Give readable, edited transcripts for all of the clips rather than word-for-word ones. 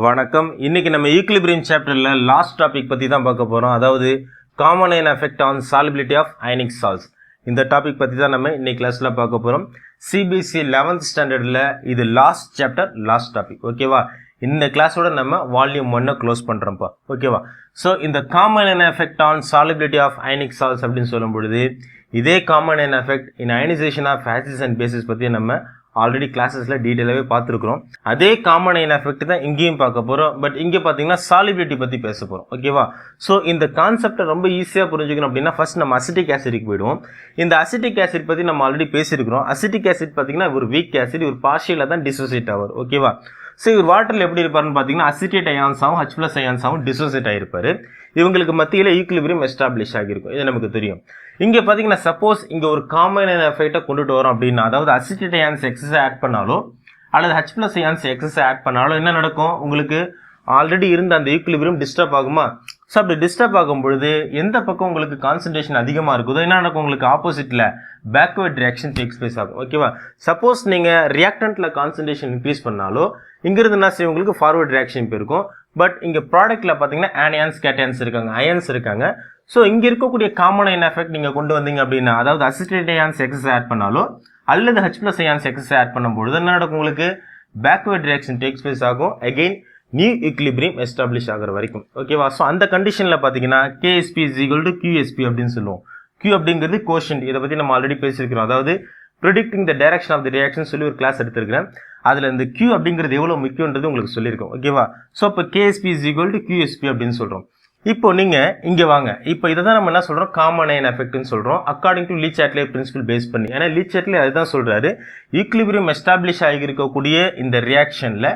வணக்கம். இன்னைக்கு நம்ம ஈக்லிபிரியம் சாப்டர்ல லாஸ்ட் டாபிக் பத்தி தான் பார்க்க போறோம். அதாவது common ion effect on solubility of ionic salts. இந்த டாபிக் பத்தி தான் நம்ம இன்னைக்கு கிளாஸ்ல பார்க்க போறோம். சிபிஎஸ்சி 11th ஸ்டாண்டர்ட்ல இது லாஸ்ட் சாப்டர், லாஸ்ட் டாபிக். ஓகேவா? இந்த கிளாஸோட நம்ம வால்யூம் 1 க்ளோஸ் பண்றோம்ப்பா. ஓகேவா? ஸோ இந்த common ion effect on solubility of ionic salts அப்படின்னு சொல்லும் பொழுது இதே common ion effect in ionization of acids and bases பத்தி நம்ம ஆல்ரெடி கிளாஸஸ்ல டீட்டெயிலாகவே பார்த்துருக்குறோம். அதே காமன் அயன் எஃபெக்ட் தான் இங்கேயும் பார்க்க போறோம். பட் இங்கே பார்த்தீங்கன்னா சாலிபிலிட்டி பத்தி பேச போறோம். ஓகேவா? ஸோ இந்த கான்செப்டை ரொம்ப ஈஸியாக புரிஞ்சுக்கணும் அப்படின்னா ஃபர்ஸ்ட் நம்ம அசிட்டிக் ஆசிட்க்கு போயிடுவோம். இந்த அசிட்டிக் ஆசிட் பத்தி நம்ம ஆல்ரெடி பேசியிருக்கிறோம். அசிட்டிக் ஆசிட் பார்த்தீங்கன்னா ஒரு வீக் ஆசிட், ஒரு பார்ஷியலாக தான் டிசோசியேட் ஆகும். ஓகேவா? ஸோ இவர் வாட்டரில் எப்படி இருப்பாருன்னு பார்த்தீங்கன்னா அசிட்டேட் அயான்ஸாகவும் H+ அயான்ஸாகவும் டிசோசியேட் ஆகிருப்பாரு. இவங்களுக்கு மத்தியில் ஈக்லிபிரியம் எஸ்டாப்ளிஷ் ஆகியிருக்கும். இது நமக்கு தெரியும். இங்கே பார்த்தீங்கன்னா சப்போஸ் இங்கே ஒரு காமன் எஃபெக்டை கொண்டுட்டு வரோம் அப்படின்னா, அதாவது அசிட்டேட் அயான்ஸ் எக்ஸஸ் ஆட் பண்ணாலோ அல்லது H+ அயான்ஸ் எக்ஸஸ் ஆட் பண்ணாலும் என்ன நடக்கும்? உங்களுக்கு ஆல்ரெடி இருந்த அந்த ஈக்லிபிரியம் டிஸ்டர்ப் ஆகுமா? ஸோ அப்படி டிஸ்டர்ப் ஆகும் பொழுது எந்த பக்கம் உங்களுக்கு கான்சன்ட்ரேஷன் அதிகமாக இருக்குதோ என்ன நடக்கும்? உங்களுக்கு ஆப்போசிட்டில் பேக்வர்ட் ரியாக்ஷன் டேக்ஸ் பிளேஸ் ஆகும். ஓகேவா? சப்போஸ் நீங்கள் ரியாக்டன்ட்ல கான்சன்ட்ரேஷன் இன்க்ரீஸ் பண்ணாலோ இங்கிருந்து என்ன செய்யும்? உங்களுக்கு ஃபார்வர்ட் ரியாக்ஷன் போயிருக்கும். பட் இங்கே ப்ராடக்ட்ல பார்த்தீங்கன்னா ஆனியான்ஸ் கேட்டயான்ஸ் இருக்காங்க, அயன்ஸ் இருக்காங்க. ஸோ இங்கே இருக்கக்கூடிய காமன் அயன் எஃபெக்ட் நீங்கள் கொண்டு வந்தீங்க அப்படின்னா, அதாவது அசிட்டேட் அயான்ஸ் எக்ஸஸ் ஆட் பண்ணாலோ அல்லது H+ அயான்ஸ் எக்ஸஸ் ஆட் பண்ணும்போது என்ன நடக்கும்? உங்களுக்கு பேக்வர்ட் ரியாக்ஷன் டேக்ஸ் பிளேஸ் ஆகும். அகெயின் நியூ ஈக்லிபிரியம் எஸ்டாப்ளிஷ் ஆகிற வரைக்கும். ஓகேவா? ஸோ அந்த கண்டிஷனில் பார்த்தீங்கன்னா KSP is equal to QSP அப்படின்னு சொல்லுவோம். Q அப்படிங்கிறது கோஷன்ட். இதை பற்றி நம்ம ஆல்ரெடி பேசியிருக்கிறோம். அதாவது predicting the direction of the reaction சொல்லி ஒரு கிளாஸ் எடுத்திருக்கிறேன். அதில் இந்த Q அப்படிங்கிறது எவ்வளோ முக்கியன்றது உங்களுக்கு சொல்லியிருக்கோம். ஓகேவா? ஸோ இப்போ KSP is equal to QSP அப்படின்னு சொல்கிறோம். இப்போ நீங்கள் இங்கே வாங்க. இப்போ இதை தான் நம்ம என்ன சொல்கிறோம்? காமன் அயன் எஃபெக்ட்னு சொல்கிறோம். According to Le Chatelier principle base பண்ணி. ஏன்னா லீ சாட்லே அதுதான் சொல்கிறாரு, ஈக்லிபிரியம் எஸ்டாப்ளிஷ் ஆகியிருக்கக்கூடிய இந்த ரியாக்ஷனில்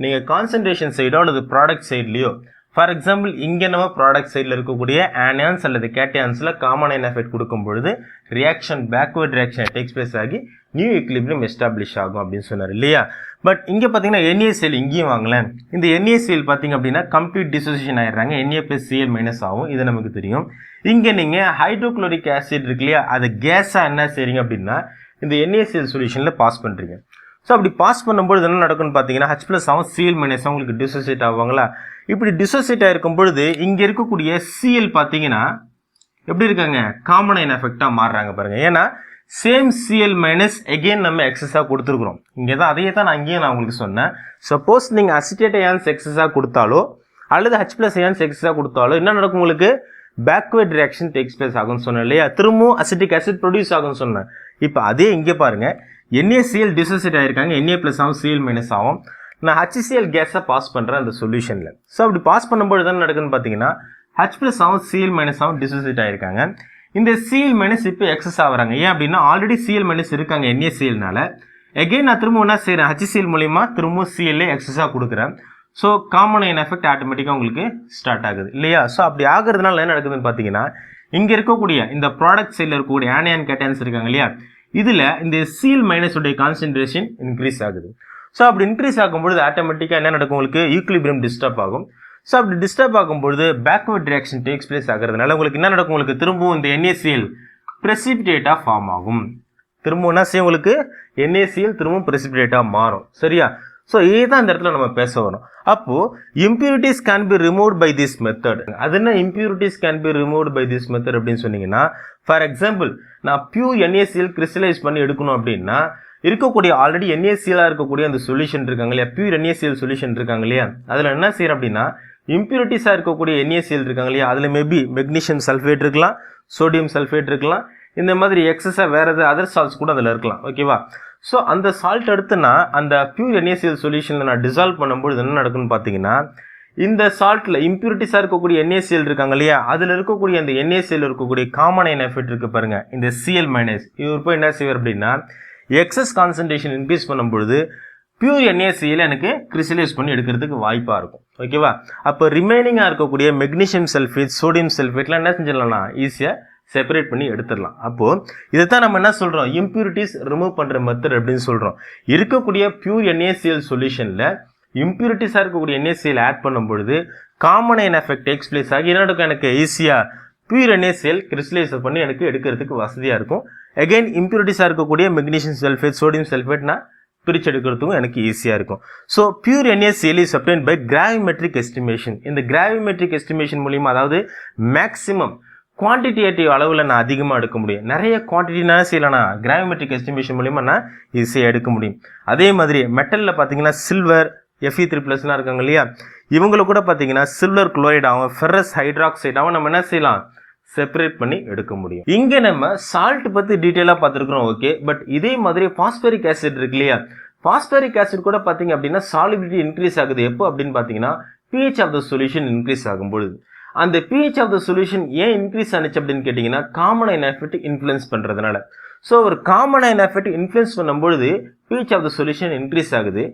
நீங்கள் கான்சன்ட்ரேஷன் சைடோ அல்லது ப்ராடக்ட் சைட்லையோ, ஃபார் எக்ஸாம்பிள் இங்கே நம்ம ப்ராடக்ட் சைடில் இருக்கக்கூடிய ஆனியான்ஸ் அல்லது கேட்டயான்ஸில் காமன் அயன் எஃபெக்ட் கொடுக்கும் பொழுது reaction backward reaction takes place ஆகி நியூ ஈக்லிபிரியம் எஸ்டாப்ளிஷ் ஆகும் அப்படின்னு சொன்னார் இல்லையா? பட் இங்கே பார்த்தீங்கன்னா NaCl இங்கேயும் வாங்கலேன். இந்த NaCl பார்த்தீங்க அப்படின்னா கம்ப்ளீட் டிசோசியேஷன் ஆயிடுறாங்க. Na+Cl- ஆகும். இது நமக்கு தெரியும். இங்கே நீங்கள் ஹைட்ரோக்ளோரிக் ஆசிட் இருக்கு இல்லையா, அதை கேஸாக என்ன செய்றீங்க அப்படின்னா இந்த NaCl சொல்யூஷனில் பாஸ் பண்ணுறீங்க. ஸோ அப்படி பாஸ் பண்ணும்போது என்ன நடக்கும்னு பார்த்தீங்கன்னா H+ ஆகும், Cl- உங்களுக்கு டிசோசியேட் ஆவாங்களா? இப்படி டிசோசியேட் ஆகிருக்கும் பொழுது இங்கே இருக்கக்கூடிய Cl பார்த்தீங்கன்னா எப்படி இருக்காங்க? காமன் அயன் எஃபெக்டாக மாறுறாங்க பாருங்க. ஏன்னா சேம் Cl- எகெயின் நம்ம எக்ஸஸாக கொடுத்துருக்குறோம். இங்கே தான் அதையே தான் நான் உங்களுக்கு சொன்னேன். சப்போஸ் நீங்கள் அசிட்டேட் அயான்ஸ் எக்ஸஸாக கொடுத்தாலோ அல்லது H+ அயான்ஸ் எக்ஸஸாக கொடுத்தாலோ என்ன நடக்கும்? உங்களுக்கு பேக்வர்ட் ரியாக்ஷன் டேக்ஸ் பிளேஸ் ஆகும்னு சொன்னேன் இல்லையா? திரும்பவும் அசிட்டிக் ஆசிட் ப்ரொடியூஸ் ஆகும்னு சொன்னேன். இப்போ அதே இங்கே பாருங்க, NaCl டிசோசியேட் ஆகிருக்காங்க, Na+ ஆகும், Cl- ஆகும். நான் HCl கேஸை பாஸ் பண்ணுறேன் அந்த சொல்யூஷனில். ஸோ அப்படி பாஸ் பண்ணும்போது என்ன நடக்குதுன்னு பார்த்தீங்கன்னா H+ ஆகும், Cl- ஆகும் டிசோசியேட் ஆகிருக்காங்க. இந்த Cl- இப்போ எக்ஸஸ் ஆகுறாங்க. ஏன் அப்படின்னா ஆல்ரெடி Cl- இருக்காங்க NaClனால. எகெயின் நான் திரும்ப என்ன செய்கிறேன்? HCl மூலிமா திரும்பவும் Cl எக்ஸஸாக கொடுக்குறேன். ஸோ காமன் அயன் எஃபெக்ட் ஆட்டோமேட்டிக்காக உங்களுக்கு ஸ்டார்ட் ஆகுது இல்லையா? ஸோ அப்படி ஆகுறதுனால என்ன நடக்குதுன்னு பார்த்தீங்கன்னா இங்கே இருக்கக்கூடிய இந்த ப்ராடக்ட் சைடில் இருக்கக்கூடிய ஆனியான் கேட்டயான்ஸ் இருக்காங்க இல்லையா, இதில் இந்த Cl- உடைய கான்சன்ட்ரேஷன் இன்க்ரீஸ் ஆகுது. ஸோ அப்படி இன்க்ரீஸ் ஆகும்பொழுது ஆட்டோமேட்டிக்காக என்ன நடக்கும்? உங்களுக்கு ஈக்லிபிரியம் டிஸ்டர்ப் ஆகும். ஸோ அப்படி டிஸ்டர்ப் ஆகும்பொழுது பேக்வர்ட் ரியாக்ஷன் டேக்ஸ் பிளேஸ் ஆகிறதுனால உங்களுக்கு என்ன நடக்கும்? உங்களுக்கு திரும்பவும் இந்த NaCl பிரசிபிடேட்டாக ஃபார்ம் ஆகும். திரும்பவும் என்ன செய்யும்? உங்களுக்கு NaCl திரும்பவும் பிரசிபிடேட்டாக மாறும். சரியா? ஸோ இதுதான் இந்த இடத்துல நம்ம பேச வரோம். அப்போ impurities can be removed by this method. அது என்ன impurities can be removed by this method அப்படின்னு சொன்னீங்கன்னா, ஃபார் எக்ஸாம்பிள் நான் பியூர் NaCl கிறிஸ்டலைஸ் பண்ணி எடுக்கணும் அப்படின்னா இருக்கக்கூடிய ஆல்ரெடி NaCl இருக்கக்கூடிய அந்த சொல்யூஷன் இருக்காங்க இல்லையா, பியூர் NaCl சொல்யூஷன் இருக்காங்க இல்லையா, அதில் என்ன செய்யறோம் அப்படின்னா இம்பியூரிட்டிஸாக இருக்கக்கூடிய NaCl இருக்காங்க இல்லையா, அதில் மேபி மெக்னீஷியம் சல்ஃபேட் இருக்கலாம், சோடியம் சல்ஃபேட் இருக்கலாம், இந்த மாதிரி எக்ஸஸாக வேற ஏதாவது அதர் சால்ட்ஸ் கூட அதில் இருக்கலாம். ஓகேவா? ஸோ அந்த சால்ட் எடுத்து நான் அந்த பியூர் NaCl சொல்யூஷனில் நான் டிசால்வ் பண்ணும்போது என்ன நடக்குன்னு பார்த்தீங்கன்னா இந்த சால்ட்டில் இம்பியூரிட்டிஸாக இருக்கக்கூடிய NaCl இருக்காங்க இல்லையா, அதில் இருக்கக்கூடிய அந்த NaCl இருக்கக்கூடிய காமன் அயன் எஃபெக்ட் இருக்கு பாருங்க, இந்த Cl- இவர் போய் என்ன செய்வார் அப்படின்னா எக்ஸஸ் கான்சன்ட்ரேஷன் இன்க்ரீஸ் பண்ணும்பொழுது பியூர் NaCl எனக்கு கிறிஸ்டலைஸ் பண்ணி எடுக்கிறதுக்கு வாய்ப்பாக இருக்கும். ஓகேவா? அப்போ ரிமைனிங்காக இருக்கக்கூடிய மெக்னீஷியம் சல்ஃபேட், சோடியம் சல்ஃபேட்லாம் என்ன செஞ்சிடலாம்னா ஈஸியாக செப்பரேட் பண்ணி எடுத்துடலாம். அப்போது இதைத்தான் நம்ம என்ன சொல்கிறோம்? இம்பியூரிட்டிஸ் ரிமூவ் பண்ணுற மெத்தட் அப்படின்னு சொல்கிறோம். இருக்கக்கூடிய பியூர் NaCl சொல்யூஷனில் இம்பியூரிட்டிஸாக இருக்கக்கூடிய NaCl ஆட் பண்ணும்பொழுது common ion effect takes place ஆகி என்ன நடக்கும்? எனக்கு ஈஸியாக பியூர் NaCl கிறிஸ்டலைஸ் பண்ணி எனக்கு எடுக்கிறதுக்கு வசதியாக இருக்கும். அகைன் இம்பியூரிட்டிஸாக இருக்கக்கூடிய மெக்னீஷியம் சல்ஃபேட், சோடியம் சல்ஃபேட் நான் பிரிச்சு எடுக்கிறதுக்கும் எனக்கு ஈஸியாக இருக்கும். So pure NaCl is obtained by gravimetric estimation. இந்த கிராவிமெட்ரிக் எஸ்டிமேஷன் மூலிமா அதாவது மேக்ஸிமம் குவான்டிடேட்டிவ் அளவில் நான் அதிகமாக எடுக்க முடியும். நிறைய குவான்டிட்டினா செய்யலைனா கிராவிமெட்ரிக் எஸ்டிமேஷன் மூலிமா நான் ஈஸியாக எடுக்க முடியும். அதே மாதிரி மெட்டலில் பார்த்தீங்கன்னா சில்வர் Fe3+லாம் இருக்காங்க இல்லையா, இவங்களை கூட பார்த்தீங்கன்னா சில்வர் குளோரைடாகவும் ஃபெரஸ் ஹைட்ராக்சைடாகவும் நம்ம என்ன செய்யலாம், செப்பரேட் பண்ணி எடுக்க முடியும். இங்கே நம்ம சால்ட் பற்றி டீட்டெயிலாக பார்த்துருக்குறோம். ஓகே, பட் இதே மாதிரி பாஸ்பரிக் ஆசிட் இருக்கு இல்லையா, பாஸ்பரிக் ஆசிட் கூட பார்த்தீங்க அப்படின்னா சாலிபிலிட்டி இன்க்ரீஸ் ஆகுது. எப்போ அப்படின்னு பார்த்தீங்கன்னா pH of the solution increase ஆகும்பொழுது. அந்த pH ஆஃப் த சொல்யூஷன் ஏன் இன்க்ரீஸ் ஆனிச்சு அப்படின்னு கேட்டிங்கன்னா காமன் அயன் எஃபெக்ட் இன்ஃப்ளூயன்ஸ் பண்ணுறதுனால. ஸோ ஒரு காமன் அயன் எஃபெக்ட் இன்ஃப்ளூயன்ஸ் பண்ணும்பொழுது pH of the solution increase ஆகுது.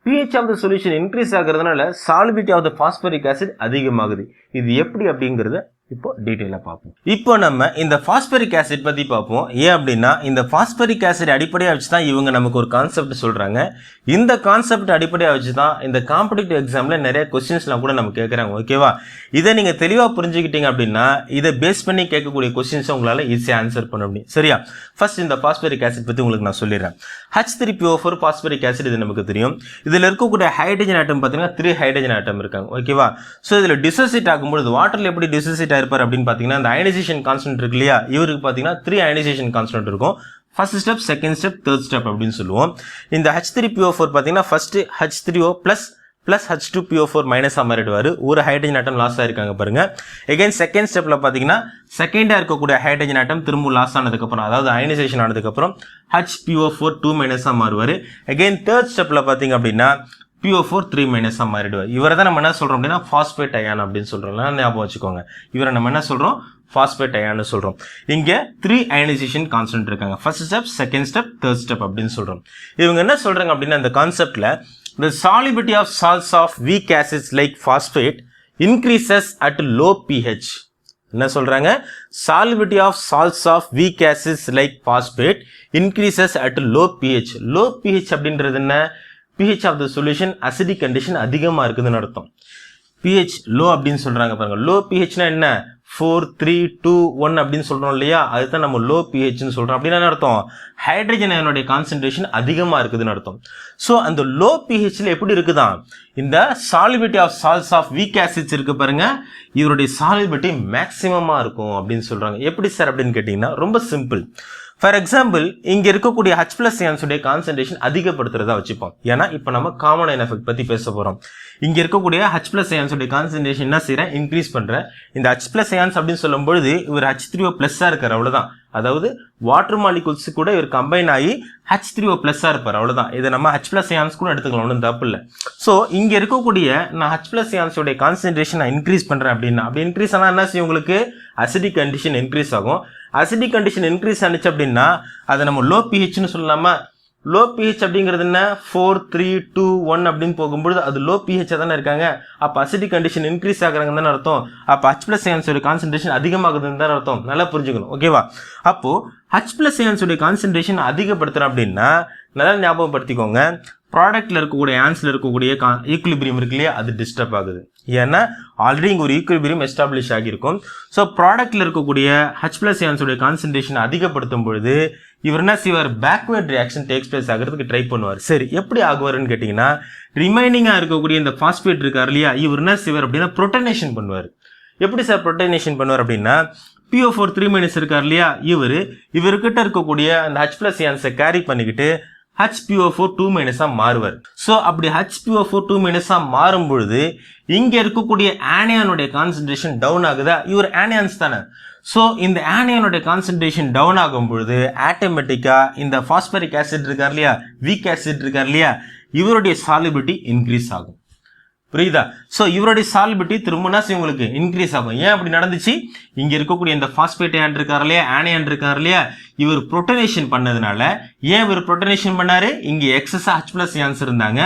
pH of the solution increase ஆகிறதுனால solubility of the phosphoric acid அதிகமாகுது. இது எப்படி அப்படிங்கிறத இப்போ டீட்டெயிலாக பார்ப்போம். இப்போ நம்ம இந்த பாஸ்பரிக் ஆசிட் பற்றி பார்ப்போம். ஏன் அப்படின்னா இந்த பாஸ்பரிக் ஆசிட் அடிப்படையாக வச்சு தான் இவங்க நமக்கு ஒரு கான்செப்ட் சொல்கிறாங்க. இந்த கான்செப்ட் அடிப்படையாக வச்சு தான் இந்த காம்படிட்டிவ் எக்ஸாமில் நிறைய கொஸ்டின்ஸ்லாம் கூட நம்ம கேட்குறாங்க. ஓகேவா, இதை நீங்கள் தெளிவாக புரிஞ்சுக்கிட்டீங்க அப்படின்னா இதை பேஸ் பண்ணி கேட்கக்கூடிய கொஸ்டின்ஸை உங்களால் ஈஸியாக ஆன்சர் பண்ண முடியும். சரியா, ஃபர்ஸ்ட் இந்த பாஸ்பரிக் ஆசிட் பற்றி உங்களுக்கு நான் சொல்லிடுறேன். H3PO4 பாஸ்பரிக் ஆசிட் இது நமக்கு தெரியும். இதில் இருக்கக்கூடிய ஹைட்ரஜன் ஆட்டம் பார்த்தீங்கன்னா 3 ஹைட்ரஜன் ஆட்டம் இருக்காங்க. ஓகேவா, ஸோ இதில் டிசோசியேட் ஆகும்போது வாட்டரில் எப்படி டிசோசியேட் இருப்பார் அப்படின்னு பார்த்தீங்கன்னா இந்த அயனைசேஷன் கான்ஸ்டன்ட் இருக்கு இல்லையா, இவருக்கு பார்த்தீங்கன்னா 3 அயனைசேஷன் கான்ஸ்டன்ட் இருக்கும். First step, second step, third step அப்படின்னு சொல்லுவோம். இந்த H3PO4 பார்த்தீங்கன்னா ஃபர்ஸ்ட் H3O plus H2PO4 மைனஸாக மாறிடுவார். ஒரு ஹைட்ரஜன் ஆட்டம் லாஸ் ஆகிருக்காங்க பாருங்க. எகைன் செகண்ட் ஸ்டெப்பில் பார்த்தீங்கன்னா செகண்டாக இருக்கக்கூடிய ஹைட்ரஜன் ஆட்டம் திரும்ப லாஸ் ஆனதுக்கப்புறம் அதாவது அயனைசேஷன் ஆனதுக்கப்புறம் HPO4 2 மைனஸாக மாறுவார். எகைன் தேர்ட் ஸ்டெப்பில் பார்த்தீங்க அப்படின்னா PO4 3 மைனஸாக மாறிடுவார். இவரை தான் நம்ம என்ன சொல்கிறோம் அப்படின்னா ஃபாஸ்பேட் அயான் அப்படின்னு சொல்கிறோம். ஞாபகம் வச்சுக்கோங்க, இவரை நம்ம என்ன சொல்கிறோம், ஃபாஸ்பேட் அயான்னு சொல்கிறோம். இங்கே 3 அயனைசேஷன் கான்ஸ்டன்ட் இருக்காங்க. First step, second step, third step அப்படின்னு சொல்கிறோம். இவங்க என்ன சொல்கிறாங்க அப்படின்னா இந்த கான்செப்டில் the solubility of salts of weak acids like phosphate increases at low pH. என்ன சொல்றாங்க, solubility of salts of weak acids like phosphate increases at low pH. low pH அப்படின்றது என்ன, pH of the solution acidic condition அதிகமாக இருக்குதுன்னு அர்த்தம். pH low அப்படின்னு சொல்றாங்க பாருங்க. low pHனா என்ன, 4, 3, 2, 1 அப்படின்னு சொல்றோம் இல்லையா, அதுதான் நம்ம லோ pHன்னு சொல்றோம். அப்படின்னா என்ன அர்த்தம், ஹைட்ரஜன் அயனுடைய கான்சென்ட்ரேஷன் அதிகமாக இருக்குதுன்னு அர்த்தம். ஸோ அந்த லோ pHல எப்படி இருக்குதான், இந்த solubility of salts of weak acids இருக்கு பாருங்க, இவருடைய சாலிபிலிட்டி மேக்சிமமாக இருக்கும் அப்படின்னு சொல்றாங்க. எப்படி சார் அப்படின்னு கேட்டிங்கன்னா ரொம்ப சிம்பிள். ஃபார் எக்ஸாம்பிள் இங்கே இருக்கக்கூடிய H+ அயான்ஸுடைய கான்சென்ட்ரேஷன் அதிகப்படுத்துறதா வச்சுப்போம். ஏன்னா இப்போ நம்ம காமன் அயன் எஃபெக்ட் பற்றி பேச போகிறோம். இங்கே இருக்கக்கூடிய H+ அயான்ஸுடைய கான்சென்ட்ரேஷன் என்ன செய்கிறேன், இன்க்ரீஸ் பண்ணுறேன். இந்த H+ அயான்ஸ் அப்படின்னு சொல்லும்பொழுது இவர் H3O+ஆக இருக்கார், அவ்வளோதான். அதாவது வாட்டர் மாலிகூல்ஸ் கூட இவர் கம்பைன் ஆகி H3O+ஆக இருப்பார், அவ்வளோதான். இதை நம்ம H+ அயான்ஸ் கூட எடுத்துக்கலாம், ஒன்றும் தப்பு இல்லை. ஸோ இங்கே இருக்கக்கூடிய நான் H+ அயான்ஸுடைய கான்சென்ட்ரேஷன் நான் இன்க்ரீஸ் பண்ணுறேன் அப்படின்னா, அப்படி இன்க்ரீஸ் ஆனால் என்ன செய்யும், உங்களுக்கு அசிடிக் கண்டிஷன் இன்க்ரீஸ் ஆகும். அசிடிக் கண்டிஷன் இன்க்ரீஸ் ஆனிச்சு அப்படின்னா அதை நம்ம லோ pHன்னு சொல்லலாமா. லோ pH அப்படிங்கிறது என்ன, 4, 3, 2, 1 அப்படின்னு போகும்பொழுது அது லோ pH தானே இருக்காங்க. அப்போ அசிடிக் கண்டிஷன் இன்க்ரீஸ் ஆகுறாங்கன்னு தானே அர்த்தம். அப்போ H+ அயான்ஸோட கான்சென்ட்ரேஷன் அதிகமாகுதுன்னு தானே அர்த்தம். நல்லா புரிஞ்சுக்கணும், ஓகேவா. அப்போ H+ அயான்ஸோட கான்சென்ட்ரேஷன் அதிகப்படுத்துறோம் அப்படின்னா நல்லா ஞாபகப்படுத்திக்கோங்க, ப்ராடக்ட்ல இருக்கக்கூடிய ஆன்ஸ்ல இருக்கக்கூடிய ஈக்குலிபிரியம் இருக்கு இல்லையா, அது டிஸ்டர்ப் ஆகுது. ஏன்னா ஆல்ரெடி இங்கே ஒரு ஈக்குலிபிரியம் எஸ்டாப்ளிஷ் ஆகியிருக்கும். ஸோ ப்ராடக்ட்ல இருக்கக்கூடிய H+ அயான்ஸோட கான்சென்ட்ரேஷன் அதிகப்படுத்தும் பொழுது இவர் என்ன செய்வார், பேக்வேர்ட் ரியாக்ஷன் டேக்ஸ் பிளேஸ் ஆகிறதுக்கு ட்ரை பண்ணுவார். சரி, எப்படி ஆகுவாருன்னு கேட்டிங்கன்னா ரிமைனிங்காக இருக்கக்கூடிய இந்த பாஸ்பேட் இருக்கார் இல்லையா, இவர் என்ன செய்வார் அப்படின்னா புரோட்டனேஷன் பண்ணுவார். எப்படி சார் புரோட்டனேஷன் பண்ணுவார் அப்படின்னா PO4 3- இருக்கார் இல்லையா, இவர்கிட்ட இருக்கக்கூடிய அந்த H+ அயான்ஸை கேரி பண்ணிக்கிட்டு HPO4 2- மாறுவார். ஸோ அப்படி HPO4 2- மாறும் பொழுது இங்க இருக்கக்கூடிய ஆனியானுடைய கான்சென்ட்ரேஷன் டவுன் ஆகுதா, இவர் ஆனியான்ஸ் தானே. ஸோ இந்த ஆனியானுடைய கான்சென்ட்ரேஷன் டவுன் ஆகும் பொழுது ஆட்டோமேட்டிக்கா இந்த பாஸ்பரிக் ஆசிட் இருக்கார் இல்லையா, வீக் ஆசிட் இருக்கார் இல்லையா, இவருடைய சாலிபிலிட்டி இன்க்ரீஸ் ஆகும். புரியுதா. ஸோ இவருடைய சாலிபிலிட்டி திரும்பினா உங்களுக்கு இன்க்ரீஸ் ஆகும். ஏன் அப்படி நடந்துச்சு, இங்க இருக்கக்கூடிய இந்த பாஸ்பேட் அயான் இருக்கார் இல்லையா, ஆனியான் இருக்கார் இல்லையா, இவர் புரோட்டனேஷன் பண்ணதுனால. ஏன் இவர் புரோட்டனேஷன் பண்ணாரு, இங்க எக்ஸஸா H+ அயான்ஸ் இருந்தாங்க.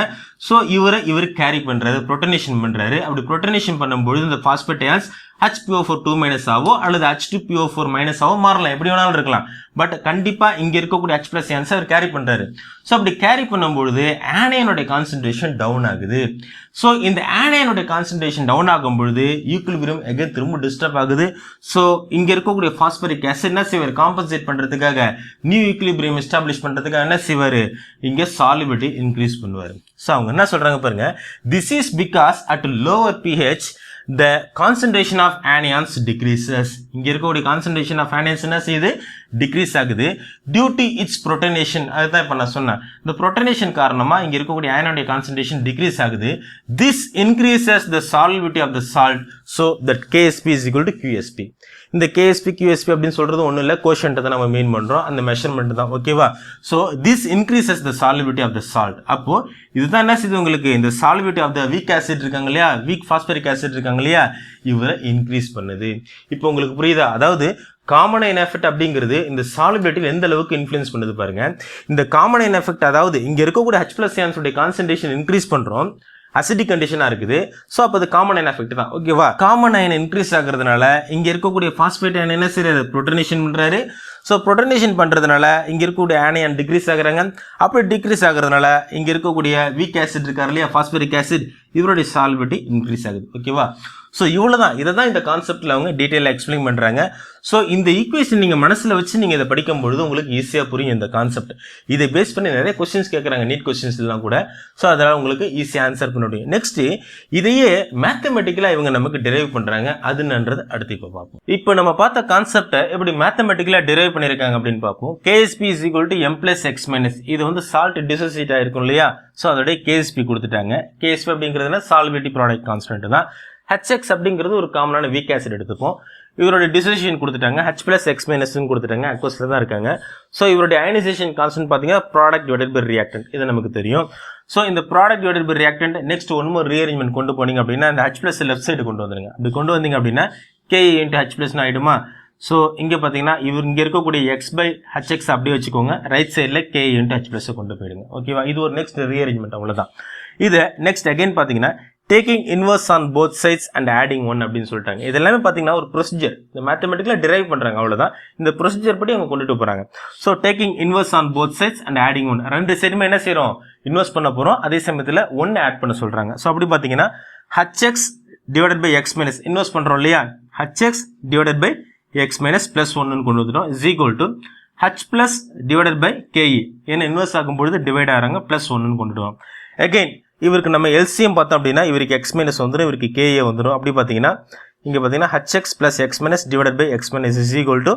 ஸோ இவர் கேரி பண்ணுறாரு, ப்ரோட்டனேஷன் பண்ணுறாரு. அப்படி ப்ரோட்டனேஷன் பண்ணும்பொழுது இந்த பாஸ்பேட் அயான்ஸ் HPO4 2- ஆவோ அல்லது H2PO4- ஆவோ மாறலாம், எப்படி வேணாலும் இருக்கலாம். பட் கண்டிப்பாக இங்கே இருக்கக்கூடிய H+ அயான்ஸை அவர் கேரி பண்ணுறாரு. ஸோ அப்படி கேரி பண்ணும்பொழுது ஆனையனுடைய கான்சன்ட்ரேஷன் டவுன் ஆகுது. ஸோ இந்த ஆனையனுடைய கான்சன்ட்ரேஷன் டவுன் ஆகும் பொழுது ஈக்குலிபிரியம் எகைன் திரும்ப டிஸ்டர்ப் ஆகுது. ஸோ இங்கே இருக்கக்கூடிய பாஸ்பரிக் ஆசிட் என்ன செய்வார், காம்பன்சேட் பண்ணுறதுக்காக நியூ ஈக்குலிபிரியம் எஸ்டாப்ளிஷ் பண்ணுறதுக்காக என்ன செய்வார், இங்கே சாலிபிலிட்டி இன்க்ரீஸ் பண்ணுவார். ஸோ அவங்க என்ன சொல்கிறாங்க பாருங்க, this is because at lower pH the concentration of anions decreases. இங்க இருக்கக்கூடிய concentration of anions என்ன செய்யுது, டிக்ரீஸ் ஆகுது due to its protonation. அதுதான் இப்போ நான் சொன்னேன், இந்த protonation காரணமா இங்க இருக்கக்கூடிய அயனுடைய concentration டிக்ரீஸ் ஆகுது. This increases the solubility of the salt, so that KSP is equal to QSP. இந்த KSP QSP அப்படின்னு சொல்றது ஒன்றும் இல்லை, கோஷன்ட்டை தான் நம்ம மீன் பண்ணுறோம், அந்த மெஷர்மெண்ட் தான். ஓகேவா? So this increases the solubility of the salt. அப்போ இதுதான் என்ன செய்யுது உங்களுக்கு, இந்த solubility of the weak acid இருக்காங்க இல்லையா, வீக் பாஸ்பரிக் ஆசிட் இருக்காங்க இல்லையா, இவரை இன்க்ரீஸ் பண்ணுது. இப்போ உங்களுக்கு புரியுதா? அதாவது காமன் அயன் எஃபெக்ட் அப்படிங்கிறது இந்த சாலிபிலிட்டியில் எந்த அளவுக்கு இன்ஃப்ளூயன்ஸ் பண்ணுது பாருங்க. இந்த காமன் அயன் எஃபெக்ட், அதாவது இங்கே இருக்கக்கூடிய H+ அயான்ஸுடைய கான்சன்ட்ரேஷன் இன்க்ரீஸ் பண்ணுறோம், அசிடிக் கண்டிஷனாக இருக்குது. ஸோ அப்போ அது காமன் அயன் எஃபெக்ட் தான். ஓகேவா? காமன் அயன் இன்க்ரீஸ் ஆகுறதுனால இங்கே இருக்கக்கூடிய பாஸ்பேட் அயன் என்ன செய்யறாரு, ப்ரோட்டனேஷன் பண்ணுறாரு. ஸோ ப்ரோட்டனேஷன் பண்ணுறதுனால இங்கே இருக்கக்கூடிய ஆனையன் டிக்ரீஸ் ஆகுறாங்க. அப்படி டிக்ரீஸ் ஆகுறதுனால இங்கே இருக்கக்கூடிய வீக் ஆசிட் இருக்கார் இல்லையா, பாஸ்பரிக் ஆசிட், இவருடைய சாலிபிலிட்டி இன்க்ரீஸ் ஆகுது. ஓகேவா? ஸோ இவ்வளோ தான், இதை தான் இந்த கான்செப்டில் அவங்க டீட்டெயிலாக எக்ஸ்பிளைன் பண்ணுறாங்க. ஸோ இந்த ஈக்குவேஷன் நீங்கள் மனசில் வச்சு நீங்கள் இதை படிக்கும்பொழுது உங்களுக்கு ஈஸியாக புரியும் இந்த கான்செப்ட். இதை பேஸ் பண்ணி நிறைய கொஸ்டின்ஸ் கேட்குறாங்க, நீட் கொஸ்டின்ஸ்லாம் கூட. ஸோ அதனால் உங்களுக்கு ஈஸியாக ஆன்சர் பண்ண முடியும். நெக்ஸ்ட்டு இதையே மேத்தமெட்டிக்கலாக இவங்க நமக்கு டிரைவ் பண்ணுறாங்க, அதுன்றது அடுத்து இப்போ பார்ப்போம். இப்போ நம்ம பார்த்த கான்செப்டை எப்படி மேத்தமெட்டிக்கலாக டிரைவ் பண்ணியிருக்காங்க அப்படின்னு பார்ப்போம். KSP is equal to M plus X minus, இது வந்து சால்ட் டிசோசியேட் ஆகிருக்கும் இல்லையா, ஸோ அதோடைய KSP கொடுத்துட்டாங்க. KSP அப்படிங்கிறதுனா சால்பிலிட்டி ப்ராடக்ட் கான்ஸ்டன்ட் தான். HX அப்படிங்கிறது ஒரு காமனான வீக் ஆசிட் எடுத்துப்போம். இவருடைய டிசோசியேஷன் கொடுத்துட்டாங்க, H+ X- கொடுத்துட்டாங்க, அக்வஸ்ல தான் இருக்காங்க. ஸோ இவருடைய அயனைசேஷன் கான்ஸ்டன்ட் பார்த்தீங்கன்னா ப்ராடக்ட் டிவைடட் பை ரியாக்டன்ட், இது நமக்கு தெரியும். ஸோ இந்த product divided by reactant next one more rearrangement கொண்டு போனீங்க அப்படின்னா இந்த H+ லெஃப்ட் சைடு கொண்டு வந்துருங்க. அப்படி கொண்டு வந்தீங்க அப்படின்னா K into H+ ஆகிடுமா. ஸோ இங்கே பார்த்தீங்கன்னா இங்கே இருக்கக்கூடிய X/HX அப்படியே வச்சுக்கோங்க, ரைட் சைடில் K into H+ கொண்டு போயிடுங்க. ஓகேவா? இது ஒரு நெக்ஸ்ட் ரீஅரேஞ்ச்மெண்ட், அவ்வளோதான். இது நெக்ஸ்ட் அகைன் பார்த்தீங்கன்னா taking inverse on both sides and adding one அப்படின்னு சொல்லிட்டாங்க. இது எல்லாமே பார்த்தீங்கன்னா ஒரு ப்ரொசீஜர், இந்த மேத்தமெட்டிக்கலாக டிரைவ் பண்ணுறாங்க, அவ்வளோதான். இந்த ப்ரொசீஜர் படி அவங்க கொண்டுட்டு போகிறாங்க. So taking inverse on both sides and adding one, ரெண்டு சைடுமே என்ன செய்கிறோம், இன்வெஸ்ட் பண்ண போகிறோம், அதே சமயத்தில் ஒன்று ஆட் பண்ண சொல்கிறாங்க. ஸோ அப்படி பார்த்தீங்கன்னா HX divided by X minus இன்வெஸ்ட் பண்ணுறோம் இல்லையா, HX divided by X minus plus ஒன்னு கொண்டு வந்துட்டோம், is equal to H+ divided by KE, ஏன்னா இன்வெஸ்ட் ஆகும்பொழுது டிவைட் ஆகிறாங்க, ப்ளஸ் ஒன்னு கொண்டுடுவோம். அகெயின் இவருக்கு நம்ம LCM பார்த்தோம் அப்படின்னா இவருக்கு X- வந்துடும், இவருக்கு KA வந்துடும். அப்படி பார்த்தீங்கன்னா இங்கே பார்த்தீங்கன்னா HX plus X minus divided by X minus is equal to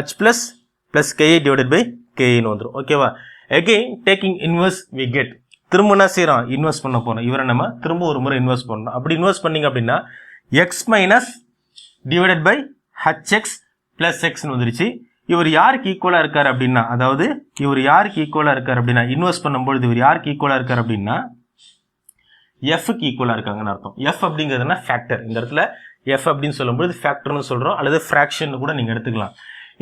H plus KA divided by KA வந்துடும். ஓகேவா? Again taking inverse we get, திரும்ப என்ன செய்கிறோம், இன்வெஸ்ட் பண்ண போகிறோம், இவரை நம்ம திரும்ப ஒரு முறை இன்வெஸ்ட் பண்ணணும். அப்படி இன்வெஸ்ட் பண்ணிங்க அப்படின்னா X minus divided by HX plus X வந்துருச்சு. இவர் யாருக்கு ஈக்குவலாக இருக்கார் அப்படின்னா, அதாவது இவர் யாருக்கு ஈக்குவலாக இருக்கார் அப்படின்னா, இன்வெஸ்ட் பண்ணும்பொழுது இவர் யாருக்கு ஈக்குவலாக இருக்கார் அப்படின்னா Fக்கு ஈக்குவலாக இருக்காங்கன்னு அர்த்தம். F அப்படிங்கிறதுனா ஃபேக்டர், இந்த இடத்துல F அப்படின்னு சொல்லும்போது ஃபேக்டர்னு சொல்கிறோம், அல்லது ஃப்ராக்ஷன் கூட நீங்கள் எடுத்துக்கலாம்.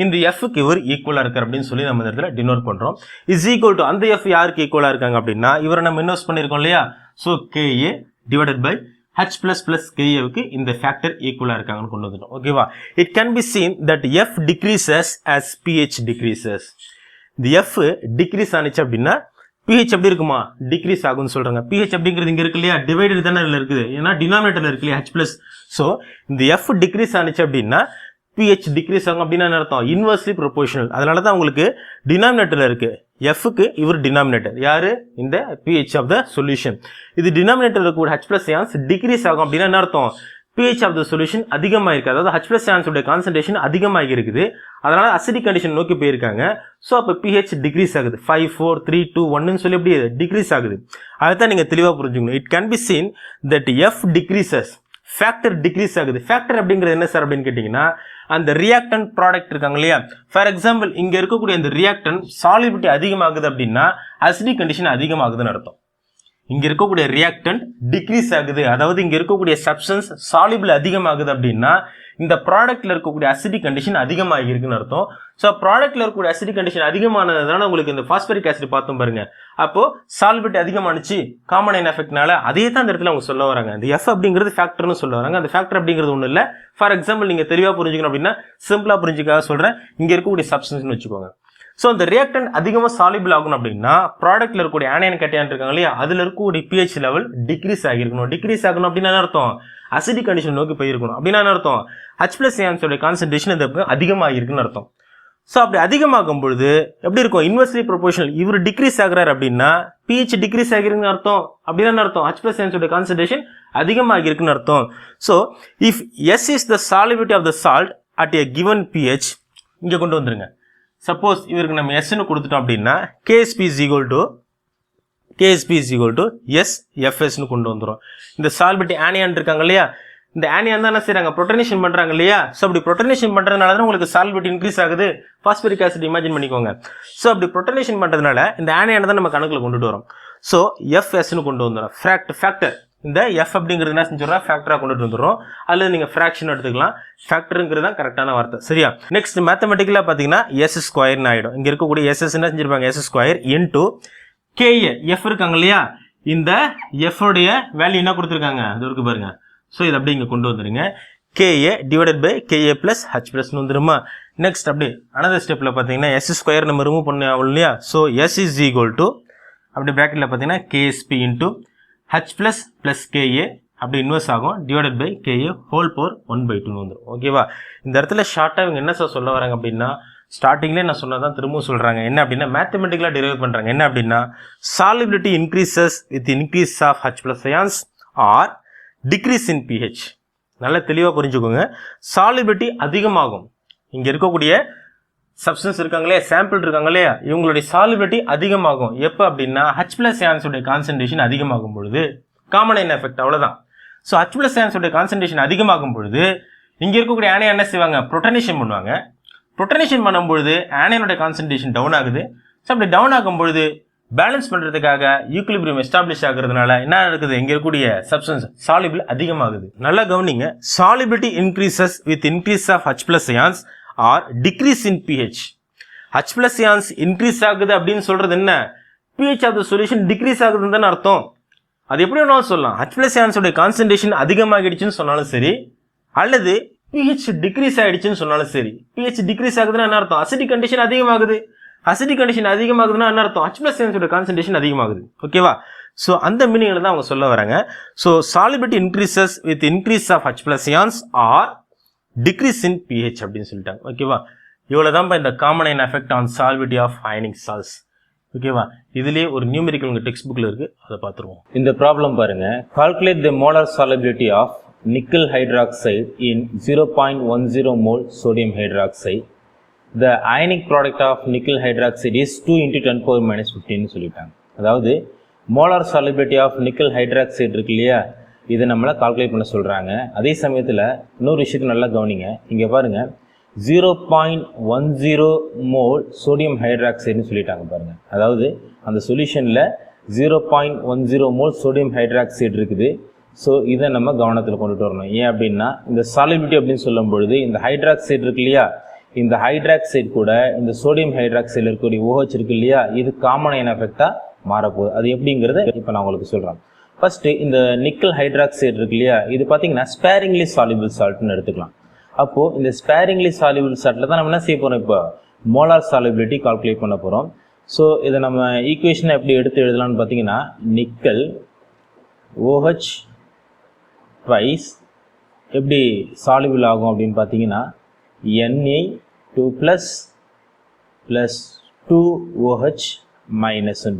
இந்த Fக்கு இவர் ஈக்குவலாக இருக்கார் அப்படின்னு சொல்லி நம்ம இந்த இடத்துல டினோட் பண்ணுறோம். இஸ் ஈக்குவல் டு அந்த F யாருக்கு ஈக்குவலாக இருக்காங்க அப்படின்னா இவரை நம்ம இன்வெஸ்ட் பண்ணியிருக்கோம் இல்லையா, so KA divided by H plus KAவுக்கு இந்த ஃபேக்டர் ஈக்குவலாக இருக்காங்கன்னு கொண்டு வந்துட்டோம். ஓகேவா? It can be seen that F decreases as pH decreases. இந்த F டிக்ரீஸ் ஆனிச்சு அப்படின்னா pH எப்படி இருக்குமா, டிக்ரீஸ் ஆகும்னு சொல்றாங்க. pH அப்படிங்கிறது இங்க இருக்கு இல்லையா, டிவைடட் தானே இருக்குது, ஏன்னா டினாமினேட்டர்ல இருக்கு இல்லையா H+. ஸோ இந்த F டிக்ரீஸ் ஆனிச்சு அப்படின்னா pH டிக்ரீஸ் ஆகும் அப்படின்னா என்ன அர்த்தம், இன்வெர்ஸ்லி ப்ரொபோர்ஷனல். அதனால தான் உங்களுக்கு டினாமினேட்டர்ல இருக்கு, Fக்கு இவர் டினாமினேட்டர் யாரு, இந்த pH ஆஃப் த சொல்யூஷன். இது டினாமினேட்டர் இருக்கக்கூடிய H+ அயான்ஸ் டிக்ரீஸ் ஆகும் அப்படின்னா என்ன அர்த்தம், pH ஆஃப் த சொல்யூஷன் அதிகமாக இருக்குது, அதாவது H+ அயான்ஸோட கான்சன்ட்ரேஷன் அதிகமாக இருக்குது, அதனால அசிடிக் கண்டிஷன் நோக்கி போயிருக்காங்க. ஸோ அப்போ pH டிக்ரீஸ் ஆகுது, 5 4 3 2 1 சொல்லி எப்படி டிக்ரீஸ் ஆகுது, அதை தான் நீங்கள் தெளிவாக புரிஞ்சுக்கணும். It can be seen that F decreases, factor decrease ஆகுது. ஃபேக்டர் அப்படிங்கிறது என்ன சார் அப்படின்னு கேட்டிங்கன்னா அந்த ரியாக்டன்ட் ப்ராடக்ட் இருக்காங்க இல்லையா, ஃபார் எக்ஸாம்பிள் இங்கே இருக்கக்கூடிய அந்த ரியாக்டன்ட் சாலிபிலிட்டி அதிகமாகுது அப்படின்னா அசிடிக் கண்டிஷன் அதிகமாகுதுன்னு அர்த்தம். இங்க இருக்கக்கூடிய ரியாக்டன்ட் டிக்ரீஸ் ஆகுது, அதாவது இங்க இருக்கக்கூடிய சப்ஸ்டன்ஸ் சாலிபிள் அதிகமாகுது அப்படின்னா இந்த ப்ராடக்ட்ல இருக்கக்கூடிய அசிடிக் கண்டிஷன் அதிகமாக இருக்குன்னு அர்த்தம். ஸோ ப்ராடக்ட்ல இருக்கக்கூடிய அசிடிக் கண்டிஷன் அதிகமானதுனால உங்களுக்கு இந்த பாஸ்பரிக் ஆசிட் பார்த்தோம் பாருங்க. அப்போ சால்பிலிட்டி அதிகமானுச்சு காமன் அயன் எஃபெக்ட்னால. அதே தான் இந்த இடத்துல அவங்க சொல்ல வராங்க. இந்த எஃப் அப்படிங்கிறது ஃபேக்டர்னு சொல்ல வராங்க. அந்த ஃபேக்டர் அப்படிங்கிறது ஒன்றும் இல்லை. ஃபார் எக்ஸாம்பிள் நீங்க தெளிவாக புரிஞ்சுக்கணும் அப்படின்னா சிம்பிளா புரிஞ்சுக்காக சொல்றேன். இங்க இருக்கக்கூடிய சப்ஸ்டன்ஸ்னு வச்சுக்கோங்க. ஸோ இந்த ரியாக்டன்ட் அதிகமாக சாலிபிள் ஆகணும் அப்படின்னா ப்ராடக்ட்ல இருக்கக்கூடிய ஆனியன் கேட்டையான் இருக்காங்க இல்லையா, அதுல இருக்கக்கூடிய pH லெவல் டிக்ரீஸ் ஆகிருக்கணும். டிக்ரீஸ் ஆகணும் அப்படின்னா என்ன அர்த்தம்? அசிடிக் கண்டிஷன் நோக்கி போயிருக்கணும். அப்படின்னா என்ன அர்த்தம்? H+ அயான்ஸோட கான்சென்ட்ரேஷன் இந்த அதிகமாக இருக்குன்னு அர்த்தம். ஸோ அப்படி அதிகமாகும் பொழுது எப்படி இருக்கும்? Inversely proportional. இவர் டிக்ரீஸ் ஆகிறார் அப்படின்னா pH டிக்ரீஸ் ஆகிருக்குன்னு அர்த்தம். அப்படின்னா அர்த்தம் H+ அயான்ஸோட கான்சென்ட்ரேஷன் அதிகமாக இருக்குன்னு அர்த்தம். So if S is the solubility of the salt at a given pH, இங்க கொண்டு வந்துருங்க. சப்போஸ் இவருக்கு நம்ம எஸ்ன்னு கொடுத்துட்டோம் அப்படின்னா KSP is equal to SFSன்னு கொண்டு வந்துடும். இந்த சால்பிலிட்டி ஆனியான் இருக்காங்க இல்லையா, இந்த ஆனியான் தான் என்ன செய்றாங்க? புரோட்டனேஷன் பண்றாங்க இல்லையா. ஸோ அப்படி புரோட்டனேஷன் பண்றதுனால தான் உங்களுக்கு சால்பிலிட்டி இன்க்ரீஸ் ஆகுது. பாஸ்பரிக் ஆசிட் இமேஜின் பண்ணிக்கோங்க. ஸோ அப்படி புரோட்டனேஷன் பண்றதுனால இந்த ஆனியான் தான் நம்ம கணக்குல கொண்டுட்டு வரோம். ஸோ FSன்னு கொண்டு வந்துடும். ஃபேக்டர் இந்த F அப்படிங்கிறது என்ன செஞ்சுறோம்? ஃபேக்டரா கொண்டுட்டு வந்துடும். அல்லது நீங்க ஃபிராக்ஷன் எடுத்துக்கலாம். ஃபேக்டருங்கிறது தான் கரெக்டான வார்த்தை. சரியா? நெக்ஸ்ட் மேத்தமெட்டிக்கலா பாத்தீங்கன்னா S² ஆயிடும். இங்க இருக்கக்கூடிய SS என்ன செஞ்சிருப்பாங்க? S² into KA. F இருக்காங்க இல்லையா, இந்த F உடைய வேல்யூ என்ன கொடுத்துருக்காங்க? அது இருக்கு பாருங்க. ஸோ இது அப்படியே இங்க கொண்டு வந்துருங்க. KA divided by KA plus H+ வந்துருமா? நெக்ஸ்ட் அப்படி அனதர் ஸ்டெப்ல பாத்தீங்கன்னா S² நம்ம ரிமூவ் பண்ண இல்லையா. So S is equal to அப்படி பிராக்கெட்ல பாத்தீங்கன்னா KSP into H+ plus KA அப்படி இன்வெர்ஸ் ஆகும் divided by KA whole power 1/2 வந்துடும். ஓகேவா? இந்த இடத்துல ஷார்ட்டா இவங்க என்ன சொல்ல வராங்க அப்படின்னா, ஸ்டார்டிங்லேயே நான் சொன்னதான் திரும்பவும் சொல்றாங்க. என்ன அப்படின்னா மேத்தமெட்டிக்கலா டிரைவ் பண்றாங்க. என்ன அப்படின்னா solubility increases with increase of H+ ions or decrease in pH. நல்லா தெளிவா புரிஞ்சுக்கோங்க. சாலிபிலிட்டி அதிகமாகும். இங்க இருக்கக்கூடிய சப்ஸ்டன்ஸ் இருக்காங்களே, சாம்பிள் இருக்காங்களே, இவங்களுடைய சாலிபிலிட்டி அதிகமாகும். எப்போ அப்படின்னா H+ அயான்ஸோட கான்சென்ட்ரேஷன் அதிகமாகும் பொழுது. காமன் அயன் எஃபெக்ட் அவ்வளவுதான். ஸோ H+ அயான்ஸோட கான்சென்ட்ரேஷன் அதிகமாகும் பொழுது இங்க இருக்கக்கூடிய ஆனியன் என்ன செய்வாங்க? புரோட்டனேஷன் பண்ணுவாங்க. புரோட்டனேஷன் பண்ணும்பொழுது ஆனியனோட கான்சென்ட்ரேஷன் டவுன் ஆகுது. ஸோ அப்படி டவுன் ஆகும் பொழுது பேலன்ஸ் பண்றதுக்காக ஈக்குலிபிரியம் எஸ்டாப்ளிஷ் ஆகுறதுனால என்ன நடக்குது? இங்க இருக்கக்கூடிய சப்ஸ்டன்ஸ் சாலிபிள் அதிகமாகுது. நல்லா கவனிங்க. Solubility increases with increase of H+ ions or decrease in pH. H+ ions increase ஆகுது அப்படின்னு சொல்றது என்ன? pH of the solution decrease ஆகுதுன்னு தானே அர்த்தம். அது எப்படி வேணாலும் சொல்லலாம். H+ அயான்ஸோட கான்சென்ட்ரேஷன் அதிகமாகிடுச்சுன்னு சொன்னாலும் சரி, அல்லது pH டிக்ரீஸ் ஆயிடுச்சுன்னு சொன்னாலும் சரி. pH டிக்ரீஸ் ஆகுதுன்னா என்ன அர்த்தம்? அசிடிக் கண்டிஷன் அதிகமாகுது. அசிடிக் கண்டிஷன் அதிகமாகுதுன்னா என்ன அர்த்தம்? H+ அயான்ஸோட கான்சென்ட்ரேஷன் அதிகமாகுது. ஓகேவா? ஸோ அந்த மீனிங்ல தான் அவங்க சொல்ல வராங்க. So solubility increases with increase of H+ ions or decrease in pH அப்படின்னு சொல்லிட்டாங்க. ஓகேவா? இவ்வளவுதான் இந்த common ion effect on solubility of ionic salts. ஓகேவா? இதுலயே ஒரு நியூமெரிக்கல் உங்க டெக்ஸ்ட் புக்ல இருக்கு, அதை பார்த்துருவோம். இந்த ப்ராப்ளம் பாருங்க. Calculate the molar solubility of nickel hydroxide in 0.10 mole sodium hydroxide. The ionic product of nickel hydroxide is 2 × 10⁻⁻15 சொல்லிட்டாங்க. அதாவது molar solubility of nickel hydroxide இருக்கு இல்லையா, இதை நம்மளை கால்குலேட் பண்ண சொல்றாங்க. அதே சமயத்தில் இன்னொரு விஷயத்தை நல்லா கவனிங்க. இங்க பாருங்க 0.10 மோல் சோடியம் ஹைட்ராக்சைடுன்னு சொல்லிட்டாங்க பாருங்க. அதாவது அந்த சொல்யூஷன்ல 0.10 மோல் சோடியம் ஹைட்ராக்சைடு இருக்குது. ஸோ இதை நம்ம கவனத்தில் கொண்டுட்டு வரணும். ஏன் அப்படின்னா இந்த சாலிபிலிட்டி அப்படின்னு சொல்லும் பொழுது இந்த ஹைட்ராக்சைடு இருக்கு இல்லையா, இந்த ஹைட்ராக்சைடு கூட இந்த சோடியம் ஹைட்ராக்சைடு இருக்கக்கூடிய OH இருக்கு இல்லையா, இது காமன் அயன் எஃபெக்டா மாறப்போகுது. அது எப்படிங்கிறத இப்போ நான் உங்களுக்கு சொல்றேன். ஃபர்ஸ்ட் இந்த நிக்கல் ஹைட்ராக்சைடு இருக்கு இல்லையா, இது பார்த்தீங்கன்னா ஸ்பேரிங்லி சாலிபிள் சால்ட்னு எடுத்துக்கலாம். அப்போ இந்த ஸ்பேரிங்லி சாலிபிள் சால்ட்ல தான் நம்ம என்ன செய்ய போறோம்? இப்போ மோலார் சாலிபிலிட்டி கால்குலேட் பண்ண போறோம். ஸோ இதை நம்ம ஈக்குவேஷனை எப்படி எடுத்து எழுதலாம்னு பார்த்தீங்கன்னா நிக்கல் OH ட்வைஸ் எப்படி சாலிபிள் ஆகும் அப்படின்னு பார்த்தீங்கன்னா Na2+ + 2OH-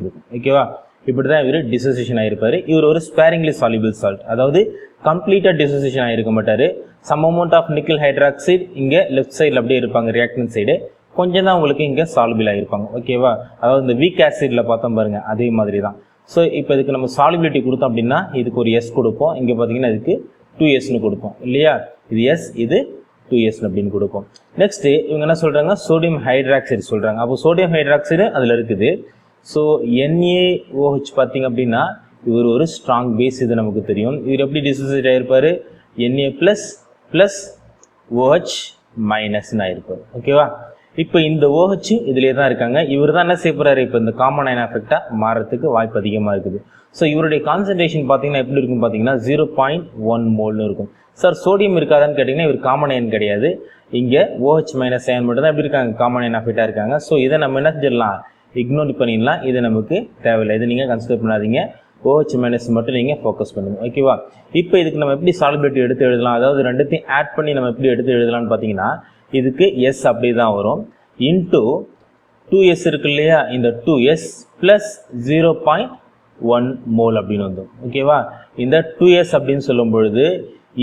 இருக்கும். ஓகேவா? இப்படி தான் இவர் டிசோசியேஷன் ஆயிருப்பாரு. இவர் ஒரு ஸ்பேரிங்லி சாலிபிள் சால்ட், அதாவது கம்ப்ளீட்டா டிசோசியேஷன் ஆயிருக்க மாட்டாரு. Some amount of nickel hydroxide இங்க லெஃப்ட் சைடில் அப்படியே இருப்பாங்க, ரியாக்டன்ட் சைடு கொஞ்சம் தான் உங்களுக்கு இங்க சாலிபிள் ஆயிருப்பாங்க. ஓகேவா? அதாவது இந்த வீக் ஆசிட்ல பார்த்தோம் பாருங்க, அதே மாதிரி தான். ஸோ இப்போ இதுக்கு நம்ம சாலிபிலிட்டி கொடுத்தோம் அப்படின்னா இதுக்கு ஒரு S கொடுப்போம். இங்க பார்த்தீங்கன்னா இதுக்கு 2Sன்னு கொடுப்போம் இல்லையா? இது S, இது 2S அப்படின்னு கொடுப்போம். நெக்ஸ்ட் இவங்க என்ன சொல்றாங்க? சோடியம் ஹைட்ராக்சைடு சொல்றாங்க. அப்போ சோடியம் ஹைட்ராக்சைடு அதுல இருக்குது. ஸோ NaOH பார்த்தீங்க அப்படின்னா இவர் ஒரு ஸ்ட்ராங் பேஸ், இது நமக்கு தெரியும். இவர் எப்படி டிசோசியேட் ஆயிருப்பாரு? Na+ + OH மைனஸ்னு ஆயிருப்பார். ஓகேவா? இப்போ இந்த OH இதிலே தான் இருக்காங்க. இவர் தான் என்ன செய்ய போகிறாரு, இப்போ இந்த காமன் அயன் எஃபெக்டாக மாறத்துக்கு வாய்ப்பு அதிகமாக இருக்குது. ஸோ இவருடைய கான்சன்ட்ரேஷன் பார்த்தீங்கன்னா எப்படி இருக்குன்னு பார்த்தீங்கன்னா 0.1 மோல்னு இருக்கும். சார் சோடியம் இருக்காதான்னு கேட்டிங்கன்னா இவர் காமன் அயன் கிடையாது. இங்கே OH மைனஸ் அயன் மட்டும் தான் எப்படி இருக்காங்க, காமன் அயன் எஃபெக்டாக இருக்காங்க. ஸோ இதை நம்ம என்ன செஞ்சிடலாம், இக்னோர் பண்ணிடலாம். இது நமக்கு தேவையில்லை, இதை நீங்கள் கன்சிடர் பண்ணாதீங்க. OH மைனஸ் மட்டும் நீங்கள் ஃபோக்கஸ் பண்ணுங்க. ஓகேவா? இப்போ இதுக்கு நம்ம எப்படி சாலிபிலிட்டி எடுத்து எழுதலாம், அதாவது ரெண்டுத்தையும் ஆட் பண்ணி நம்ம எப்படி எடுத்து எழுதலாம்னு பார்த்தீங்கன்னா இதுக்கு எஸ் அப்படி தான் வரும். இன்ட்டு 2s இருக்கு இல்லையா, இந்த 2s ப்ளஸ் 0.1 மோல் அப்படின்னு வந்துடும். ஓகேவா? இந்த 2s அப்படின்னு சொல்லும் பொழுது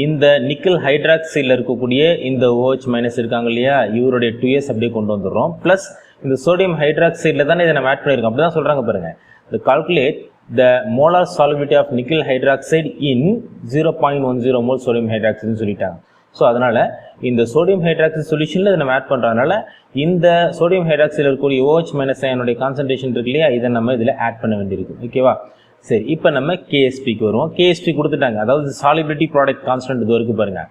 இந்த நிக்கல் ஹைட்ராக்சைடில் இருக்கக்கூடிய இந்த OH மைனஸ் இருக்காங்க இல்லையா, இவருடைய 2s அப்படியே கொண்டு வந்துடுறோம். ப்ளஸ் இந்த சோடியம் ஹைட்ராக்சைடில் தானே இதை நம்ம ஆட் பண்ணியிருக்கோம். அப்படி தான் சொல்கிறாங்க பாருங்கள். இந்த calculate the molar solubility of nickel hydroxide in 0.10 mole sodium hydroxide னு சொல்லிட்டாங்க. ஸோ அதனால் இந்த சோடியம் ஹைட்ராக்சைடு சொல்யூஷனில் இதை நம்ம ஆட் பண்ணுறதுனால இந்த சோடியம் ஹைட்ராக்சைடில் இருக்கக்கூடிய OH மைனஸ் அயனுடைய கான்சன்ட்ரேஷன் இருக்கு இல்லையா, இதை நம்ம இதில் ஆட் பண்ண வேண்டியிருக்கு. ஓகேவா? சரி, இப்போ நம்ம KSPக்கு வருவோம். KSP கொடுத்துட்டாங்க, அதாவது சாலிபிலிட்டி ப்ராடக்ட் கான்ஸ்டன்ட் இது வரைக்கும் பாருங்கள்.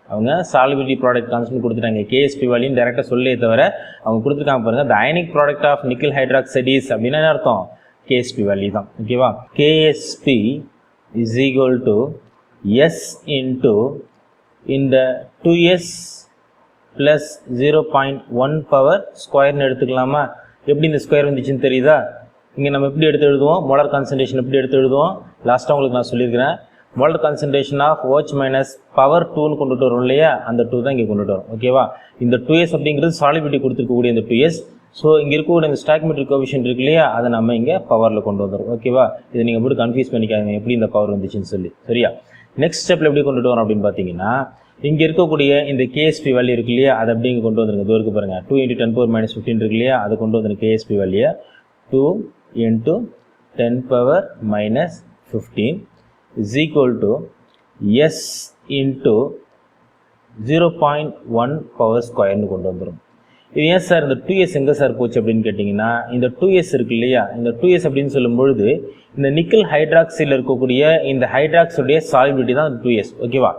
அவங்க சாலிபிலிட்டி ப்ராடக்ட் கான்ஸ்டன்ட் கொடுத்துட்டாங்க. KSP வேல்யூன்னு டேரெக்டாக சொல்லே தவிர அவங்க கொடுத்துருக்காங்க பாருங்கள். The ionic product of nickel hydroxide is அப்படின்னா என்ன அர்த்தம், KSP வேல்யூ தான். ஓகேவா? KSP is equal to S into இந்த 2s plus 0.1 பவர் ஸ்கொயர்னு எடுத்துக்கலாமா? எப்படி இந்த ஸ்கொயர் வந்துச்சுன்னு தெரியுதா? இங்கே நம்ம எப்படி எடுத்து எழுதுவோம், மோலார் கான்சன்ட்ரேஷன் எப்படி எடுத்து எழுதுவோம், லாஸ்ட்டாக உங்களுக்கு நான் சொல்லியிருக்கிறேன். Molar concentration of OH minus power 2ன்னு கொண்டுட்டு வரும் இல்லையா, அந்த 2 தான் இங்கே கொண்டுட்டு வரும். ஓகேவா? இந்த 2s அப்படிங்கிறது சாலிபிலிட்டி கொடுத்துருக்கக்கூடிய இந்த 2s. ஸோ இங்கே இருக்கக்கூடிய இந்த ஸ்டாய்கியோமெட்ரிக் கோஎஃபிஷியன்ட் இருக்கு இல்லையா, அதை நம்ம இங்கே பவரில் கொண்டு வந்துடும். ஓகேவா? இதை நீங்கள் எப்படி கன்ஃபியூஸ் பண்ணிக்காதீங்க எப்படி இந்த பவர் வந்துச்சுன்னு சொல்லி. சரியா? நெக்ஸ்ட் ஸ்டெப்பில் எப்படி கொண்டுட்டு வரோம் அப்படின்னு பார்த்தீங்கன்னா இங்கே இருக்கக்கூடிய இந்த KSP வேல்யூ இருக்கு இல்லையா, அதை அப்படி இங்கே கொண்டு வந்துருங்க. இது வரைக்கும் பாருங்கள், 2 × 10⁻15 இருக்கு இல்லையா, அதை கொண்டு வந்துருங்க. KSP value 2 × 10⁻15 is equal to S into 0.1 power ஸ்கொயர்னு கொண்டு வந்துடும். இது ஏன் சார் இந்த 2s எங்கே சார் போச்சு அப்படின்னு கேட்டிங்கன்னா, இந்த 2s இருக்கு இல்லையா, இந்த 2s அப்படின்னு சொல்லும்பொழுது இந்த நிக்கல் ஹைட்ராக்சைடில் இருக்கக்கூடிய இந்த ஹைட்ராக்சைடுடைய சாலிபிலிட்டி தான் 2s. ஓகேவா?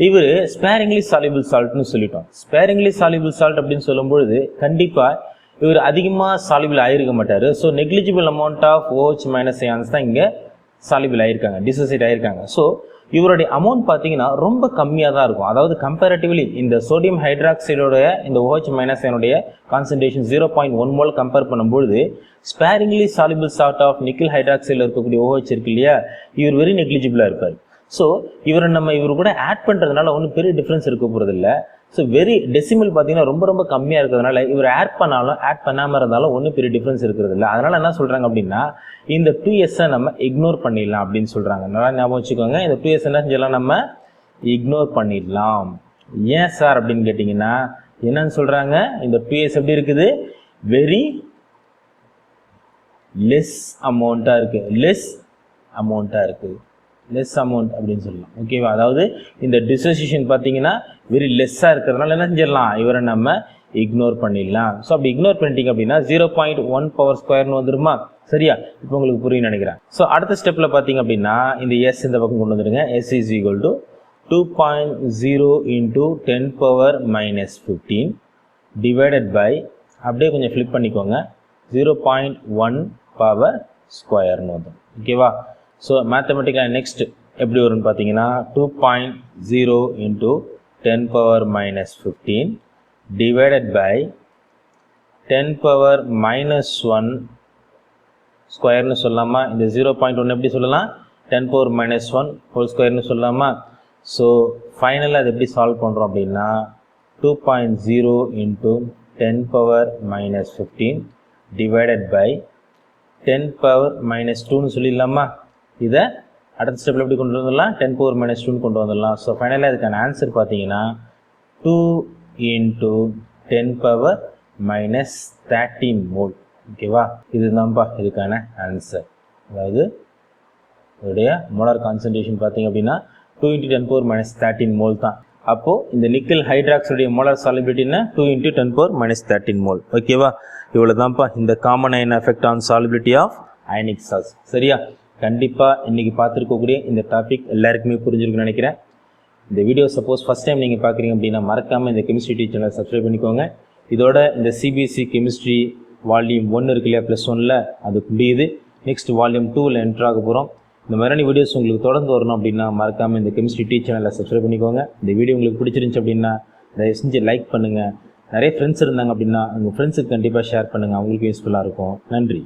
இவர் ஸ்பேரிங்லி சாலிபிள் சால்ட்னு சொல்லிட்டோம். ஸ்பேரிங்லி சாலிபிள் சால்ட் அப்படின்னு சொல்லும்பொழுது கண்டிப்பாக இவர் அதிகமாக சாலிபிள் ஆகிருக்க மாட்டார். So negligible amount of OH minus ions தான் இங்கே சாலிபிள் ஆகிருக்காங்க, டிசோசியேட் ஆகிருக்காங்க. ஸோ இவருடைய அமௌண்ட் பார்த்தீங்கன்னா ரொம்ப கம்மியாக தான் இருக்கும். அதாவது கம்பேரிட்டிவ்லி இந்த சோடியம் ஹைட்ராக்சைடோட இந்த OH மைனஸ் அயனுடைய கான்சன்ட்ரேஷன் 0.1 மோல் கம்பேர் பண்ணும்போது sparingly soluble salt of nickel ஹைட்ராக்சைடில் இருக்கக்கூடிய OH இருக்கு இல்லையா, இவர் வெரி நெக்லிஜிபிளாக இருப்பார். ஸோ இவரை நம்ம இவர் கூட ஆட் பண்ணுறதுனால ஒன்றும் பெரிய டிஃப்ரென்ஸ் இருக்க போகிறது இல்லை. ஸோ வெரி டெசிமல் பார்த்தீங்கன்னா ரொம்ப ரொம்ப கம்மியாக இருக்கிறதுனால இவர் ஆட் பண்ணாலும் ஆட் பண்ணாமல் இருந்தாலும் ஒன்றும் பெரிய டிஃப்ரென்ஸ் இருக்கிறது இல்லை. அதனால் என்ன சொல்கிறாங்க அப்படின்னா இந்த 2sஐ நம்ம இக்னோர் பண்ணிடலாம் அப்படின்னு சொல்கிறாங்க. நல்லா ஞாபகம் வச்சுக்கோங்க, இந்த 2s என்ன செஞ்சலாம், நம்ம இக்னோர் பண்ணிடலாம். ஏன் சார் அப்படின்னு கேட்டிங்கன்னா என்னன்னு சொல்கிறாங்க, இந்த 2s எப்படி இருக்குது, வெரி லெஸ் அமௌண்ட்டாக இருக்குது, லெஸ் அமௌண்ட் அப்படின்னு சொல்லலாம். ஓகேவா? அதாவது இந்த டிசோசியேஷன் பார்த்தீங்கன்னா வெரி லெஸ்ஸாக இருக்கிறதுனால என்ன செஞ்சிடலாம், இவரை நம்ம இக்னோர் பண்ணிடலாம். ஸோ அப்படி இக்னோர் பண்ணிட்டீங்க அப்படின்னா 0.1 பவர் ஸ்கொயர்னு வந்துருமா? சரியா? இப்போ உங்களுக்கு புரியும் நினைக்கிறேன். ஸோ அடுத்த ஸ்டெப்பில் பார்த்தீங்க அப்படின்னா இந்த S இந்த பக்கம் கொண்டு வந்துடுங்க. S is equal to 2.0 × 10⁻15 divided by அப்படியே கொஞ்சம் ஃப்ளிப் பண்ணிக்கோங்க 0.1 பவர் ஸ்கொயர்னு வந்துடும். ஓகேவா? ஸோ மேத்தமெட்டிக்கலாக நெக்ஸ்ட் எப்படி வரும்னு பார்த்தீங்கன்னா 2.0 × 10⁻15 டிவைடட் பை 10⁻1 ஸ்கொயர்னு சொல்லலாமா? இந்த 0.1 எப்படி சொல்லலாம், 10⁻1 ஹோல் ஸ்கொயர்னு சொல்லலாமா? ஸோ ஃபைனலாக அது எப்படி சால்வ் பண்ணுறோம் அப்படின்னா 2.0 × 10⁻15 டிவைடட் பை 10⁻2ன்னு சொல்லிடலாமா? இதை அடுத்த ஸ்டெப்பில் எப்படி கொண்டு வந்துடலாம், 10⁻2ன்னு கொண்டு வந்துடலாம். ஸோ ஃபைனலாக இதுக்கான ஆன்சர் பார்த்தீங்கன்னா 2 × 10⁻13 மோல். ஓகேவா? இதுதான்ப்பா இதுக்கான ஆன்சர். அதாவது இதோடைய மோலார் கான்சன்ட்ரேஷன் பார்த்தீங்க அப்படின்னா 2 × 10⁻13 மோல் தான். அப்போது இந்த நிக்கல் ஹைட்ராக்சைடுடைய மோலார் சாலிபிலிட்டின்னா 2 × 10⁻13 மோல். ஓகேவா? இவ்வளோ தான்ப்பா இந்த common ion effect on solubility of ionic salts. சரியா? கண்டிப்பாக இன்றைக்கி பார்த்துருக்கக்கூடிய இந்த டாபிக் எல்லாருக்குமே புரிஞ்சிருக்குன்னு நினைக்கிறேன். இந்த வீடியோ சப்போஸ் ஃபஸ்ட் டைம் நீங்கள் பார்க்குறீங்க அப்படின்னா மறக்காமல் இந்த கெமிஸ்ட்ரி டீச்சர் சேனலை சப்ஸ்கிரைப் பண்ணிக்கோங்க. இதோட இந்த சிபிஎஸ்சி கெமிஸ்ட்ரி வால்யூம் 1 இருக்கு இல்லையா, +1ல் அது முடியுது. நெக்ஸ்ட் வால்யூம் 2ல் என்ட்ரு ஆக போகிறோம். இந்த மாதிரியான வீடியோஸ் உங்களுக்கு தொடர்ந்து வரணும் அப்படின்னா மறக்காமல் இந்த கெமிஸ்ட்ரி டீச்சர் சேனலை சப்ஸ்கிரைப் பண்ணிக்கோங்க. இந்த வீடியோ உங்களுக்கு பிடிச்சிருந்துச்சு அப்படின்னா தயவு செஞ்சு லைக் பண்ணுங்கள். நிறைய ஃப்ரெண்ட்ஸ் இருந்தாங்க அப்படின்னா உங்கள் ஃப்ரெண்ட்ஸுக்கு கண்டிப்பாக ஷேர் பண்ணுங்கள், அவங்களுக்கு யூஸ்ஃபுல்லாக இருக்கும். நன்றி.